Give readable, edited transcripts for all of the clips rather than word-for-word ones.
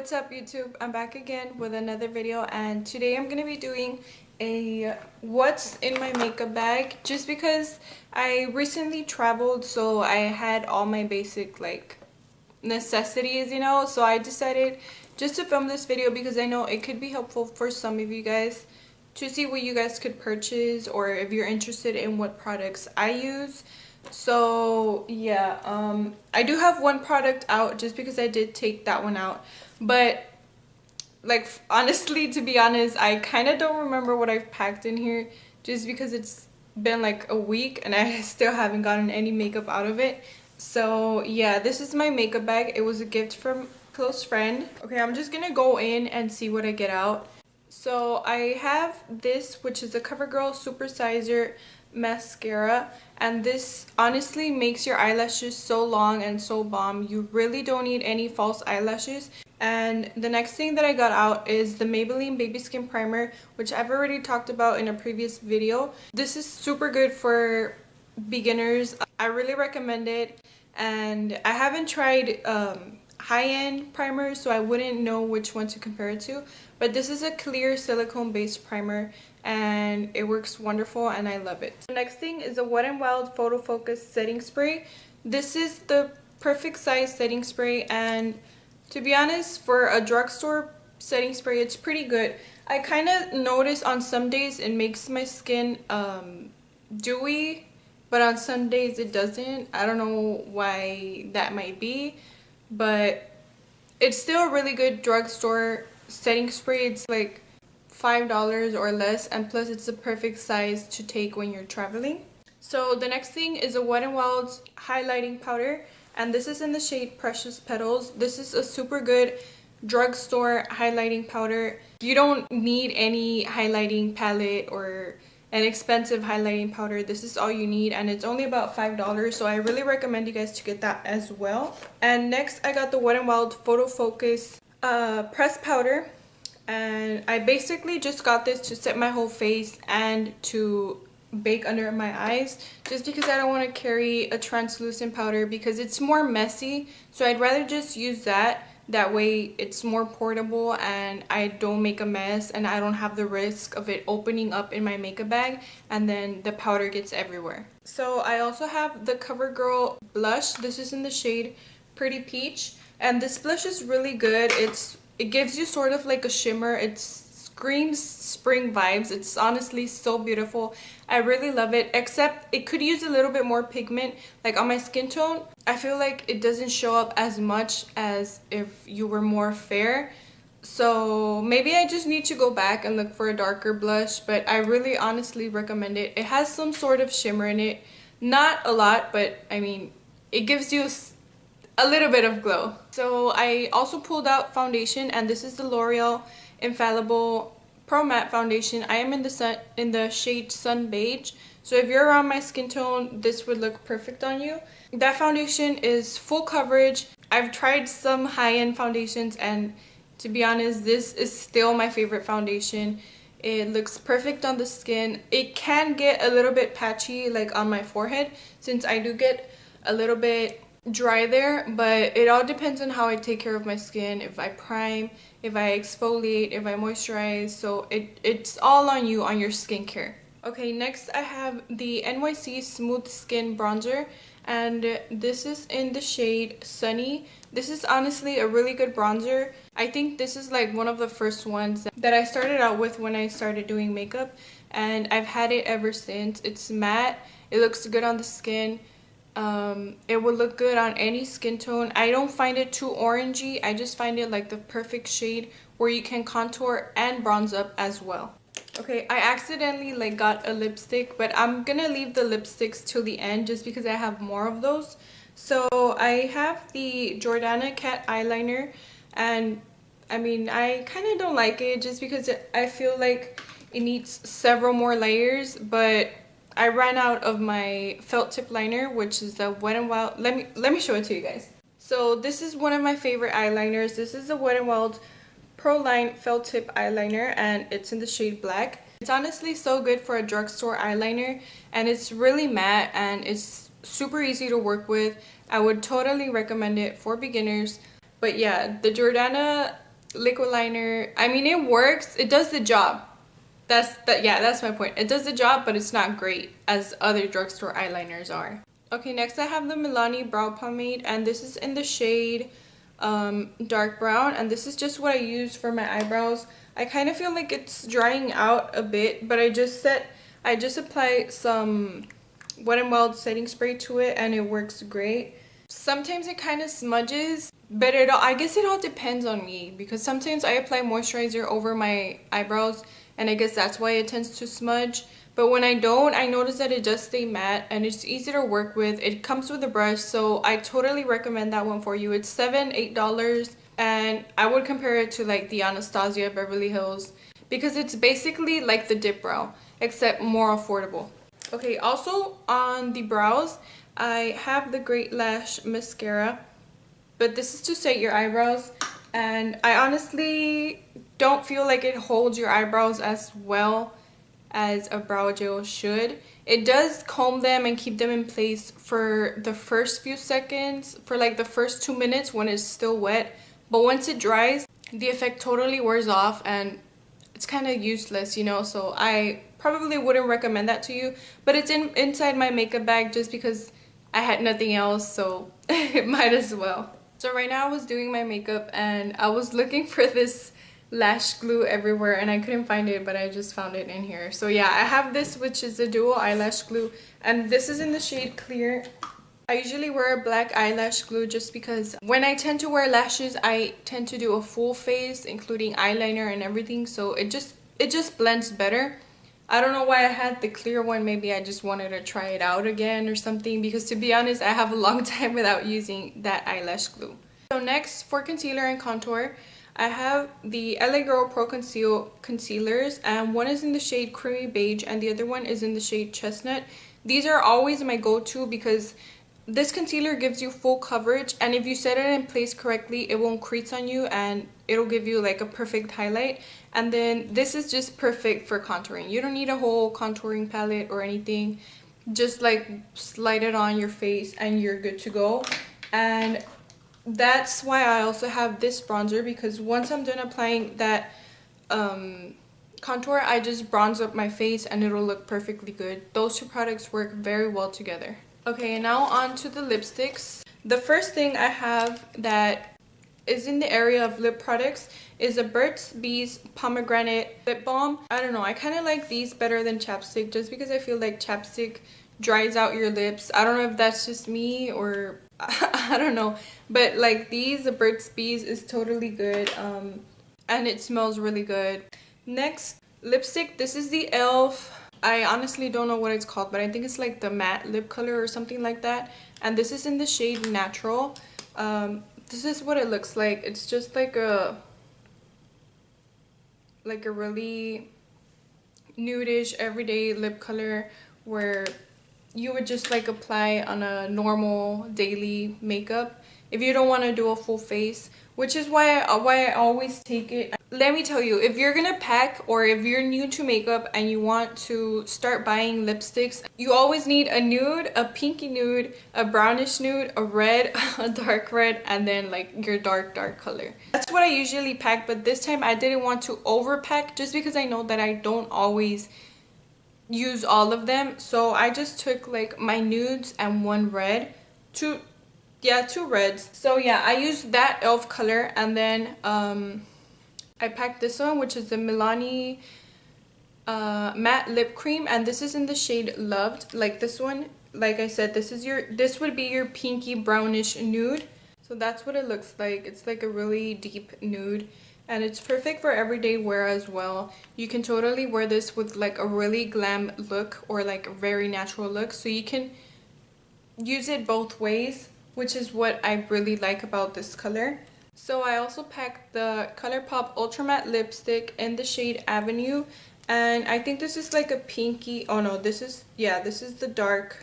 What's up YouTube? I'm back again with another video, and today I'm gonna be doing a what's in my makeup bag, just because I recently traveled, so I had all my basic like necessities, so I decided just to film this video because I know it could be helpful for some of you guys to see what you guys could purchase, or if you're interested in what products I use. So yeah, I do have one product out just because I did take that one out, but like honestly, to be honest, I kind of don't remember what I've packed in here, just because it's been like a week and I still haven't gotten any makeup out of it. So yeah, this is my makeup bag. It was a gift from a close friend. Okay, I'm just gonna go in and see what I get out. So I have this, which is a CoverGirl Super Sizer mascara, and this honestly makes your eyelashes so long and so bomb. You really don't need any false eyelashes. And the next thing that I got out is the Maybelline Baby Skin Primer, which I've already talked about in a previous video. This is super good for beginners. I really recommend it, and I haven't tried high-end primers, so I wouldn't know which one to compare it to, but this is a clear silicone based primer and it works wonderful and I love it. The next thing is a Wet n Wild Photo Focus setting spray. This is the perfect size setting spray, and to be honest, for a drugstore setting spray, it's pretty good. I kind of notice on some days it makes my skin dewy, but on some days it doesn't. I don't know why that might be, but it's still a really good drugstore setting spray. It's like $5 or less, and plus it's the perfect size to take when you're traveling. So the next thing is a Wet n Wild's highlighting powder, and this is in the shade Precious Petals. This is a super good drugstore highlighting powder. You don't need any highlighting palette or an expensive highlighting powder. This is all you need, and it's only about $5, so I really recommend you guys to get that as well. And next I got the Wet n Wild Photo Focus pressed powder, and I basically just got this to set my whole face and to bake under my eyes, just because I don't want to carry a translucent powder because it's more messy. So I'd rather just use that way it's more portable and I don't make a mess, and I don't have the risk of it opening up in my makeup bag and then the powder gets everywhere. So I also have the CoverGirl blush. This is in the shade Pretty Peach, and this blush is really good. It gives you sort of like a shimmer. It screams spring vibes. It's honestly so beautiful. I really love it, except it could use a little bit more pigment. Like on my skin tone, I feel like it doesn't show up as much as if you were more fair. So maybe I just need to go back and look for a darker blush, but I really honestly recommend it. It has some sort of shimmer in it. Not a lot, but I mean, it gives you a little bit of glow. So I also pulled out foundation, and this is the L'Oreal Infallible Pro Matte Foundation. I am in the shade Sun Beige, so if you're around my skin tone, this would look perfect on you. That foundation is full coverage. I've tried some high-end foundations, and to be honest, this is still my favorite foundation. It looks perfect on the skin. It can get a little bit patchy like on my forehead, since I do get a little bit dry there, but it all depends on how I take care of my skin, if I prime, if I exfoliate, if I moisturize. So it's all on you, on your skincare. Okay, next I have the NYC Smooth Skin Bronzer, and this is in the shade Sunny. This is honestly a really good bronzer. I think this is like one of the first ones that I started out with when I started doing makeup, and I've had it ever since. It's matte, it looks good on the skin. It would look good on any skin tone. I don't find it too orangey. I just find it like the perfect shade where you can contour and bronze up as well. Okay, I accidentally like got a lipstick, but I'm gonna leave the lipsticks till the end just because I have more of those. So I have the Jordana Cat eyeliner, and I mean, I kind of don't like it just because I feel like it needs several more layers, but I ran out of my felt tip liner, which is the Wet n Wild. Let me show it to you guys. So this is one of my favorite eyeliners. This is the Wet n Wild Pro Line felt tip eyeliner, and it's in the shade Black. It's honestly so good for a drugstore eyeliner, and it's really matte and it's super easy to work with. I would totally recommend it for beginners. But yeah, the Jordana liquid liner. I mean, it works. It does the job. That's my point. It does the job, but it's not great as other drugstore eyeliners are. Okay, next I have the Milani brow pomade, and this is in the shade dark brown, and this is just what I use for my eyebrows. I kind of feel like it's drying out a bit, but I just apply some Wet n Wild setting spray to it, and it works great. Sometimes it kind of smudges, but I guess it all depends on me, because sometimes I apply moisturizer over my eyebrows, and I guess that's why it tends to smudge. But when I don't, I notice that it does stay matte and it's easy to work with. It comes with a brush, so I totally recommend that one for you. It's $8, and I would compare it to like the Anastasia Beverly Hills, because it's basically like the Dip Brow except more affordable. Okay, also on the brows, I have the Great Lash mascara, but this is to set your eyebrows, and I honestly don't feel like it holds your eyebrows as well as a brow gel should. It does comb them and keep them in place for the first few seconds, for like the first 2 minutes when it's still wet, but once it dries, the effect totally wears off and it's kind of useless, you know, so I probably wouldn't recommend that to you. But it's inside my makeup bag just because I had nothing else, so it might as well. So right now I was doing my makeup and I was looking for this lash glue everywhere and I couldn't find it, but I just found it in here. So yeah, I have this, which is a dual eyelash glue, and this is in the shade Clear. I usually wear black eyelash glue just because when I tend to wear lashes, I tend to do a full face, including eyeliner and everything, so it just blends better. I don't know why I had the clear one. Maybe I just wanted to try it out again or something, because to be honest, I have a long time without using that eyelash glue. So next, for concealer and contour, I have the LA Girl Pro Conceal concealers, and one is in the shade Creamy Beige and the other one is in the shade Chestnut. These are always my go-to because this concealer gives you full coverage, and if you set it in place correctly, it won't crease on you and it'll give you like a perfect highlight. And then this is just perfect for contouring. You don't need a whole contouring palette or anything. Just like slide it on your face and you're good to go. And that's why I also have this bronzer, because once I'm done applying that contour, I just bronze up my face and it'll look perfectly good. Those two products work very well together. Okay, now on to the lipsticks. The first thing I have that is in the area of lip products is a Burt's Bees Pomegranate Lip Balm. I don't know, I kind of like these better than chapstick just because I feel like chapstick dries out your lips. I don't know if that's just me or I don't know, but like these, the Burt's Bees is totally good, and it smells really good. Next, lipstick. This is the e.l.f. I honestly don't know what it's called, but I think it's like the matte lip color or something like that, and this is in the shade Natural. This is what it looks like. It's just like a really nudish everyday lip color where you would just like apply on a normal daily makeup if you don't want to do a full face, which is why I always take it. Let me tell you, if you're gonna pack or if you're new to makeup and you want to start buying lipsticks, you always need a nude, a pinky nude, a brownish nude, a red, a dark red, and then like your dark color. That's what I usually pack, but this time I didn't want to overpack just because I know that I don't always use all of them. So I just took like my nudes and one red, two reds. So yeah, I used that e.l.f. color, and then I packed this one, which is the Milani matte lip cream, and this is in the shade Loved. Like this one, like I said, this would be your pinky brownish nude. So that's what it looks like. It's like a really deep nude, and it's perfect for everyday wear as well. You can totally wear this with like a really glam look or like a very natural look, so you can use it both ways, which is what I really like about this color. So I also packed the ColourPop Ultra Matte lipstick in the shade Avenue, and I think this is like a pinky. Oh no, this is the dark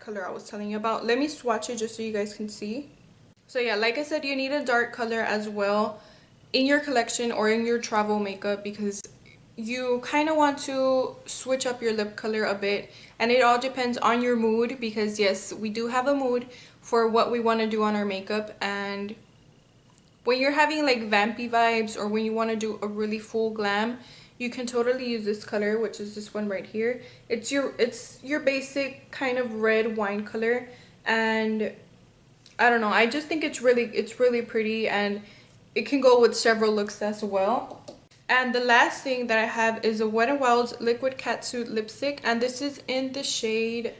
color I was telling you about. Let me swatch it just so you guys can see. So yeah, like I said, you need a dark color as well in your collection or in your travel makeup, because you kind of want to switch up your lip color a bit, and it all depends on your mood, because yes, we do have a mood for what we want to do on our makeup, and when you're having like vampy vibes or when you want to do a really full glam, you can totally use this color, which is this one right here. It's your basic kind of red wine color, and I don't know, I just think it's really pretty, and it can go with several looks as well. And the last thing that I have is a Wet n Wild's Liquid Catsuit lipstick, and this is in the shade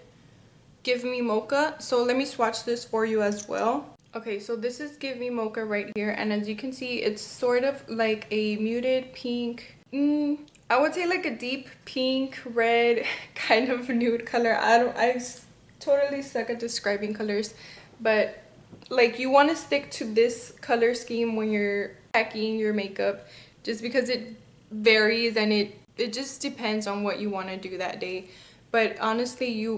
Give Me Mocha. So let me swatch this for you as well. Okay, so this is Give Me Mocha right here, and as you can see, it's sort of like a muted pink, I would say like a deep pink red kind of nude color. I totally suck at describing colors, but like you want to stick to this color scheme when you're packing your makeup, just because it varies and it just depends on what you want to do that day. But honestly,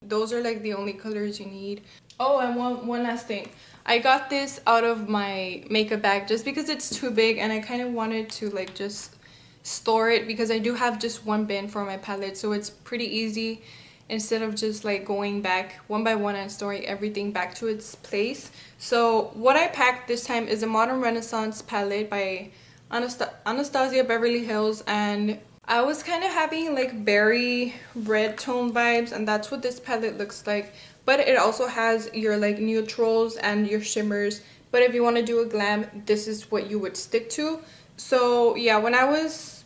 those are like the only colors you need. Oh, and one last thing, I got this out of my makeup bag just because it's too big, and I kind of wanted to like just store it because I do have just one bin for my palette, so it's pretty easy instead of just like going back one by one and storing everything back to its place. So what I packed this time is a Modern Renaissance palette by Anastasia Beverly Hills, and I was kind of having like berry red tone vibes, and that's what this palette looks like. But it also has your like neutrals and your shimmers, but if you want to do a glam, this is what you would stick to. So yeah, when I was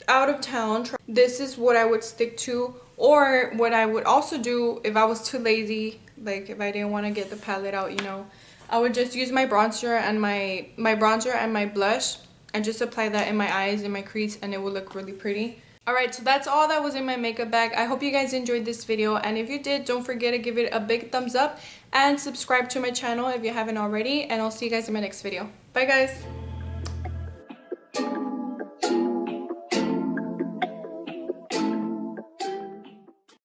out of town, this is what I would stick to. Or what I would also do if I was too lazy, like if I didn't want to get the palette out, you know, I would just use my bronzer and my blush and just apply that in my eyes and my crease, and it will look really pretty. Alright, so that's all that was in my makeup bag. I hope you guys enjoyed this video, and if you did, don't forget to give it a big thumbs up and subscribe to my channel if you haven't already, and I'll see you guys in my next video. Bye guys!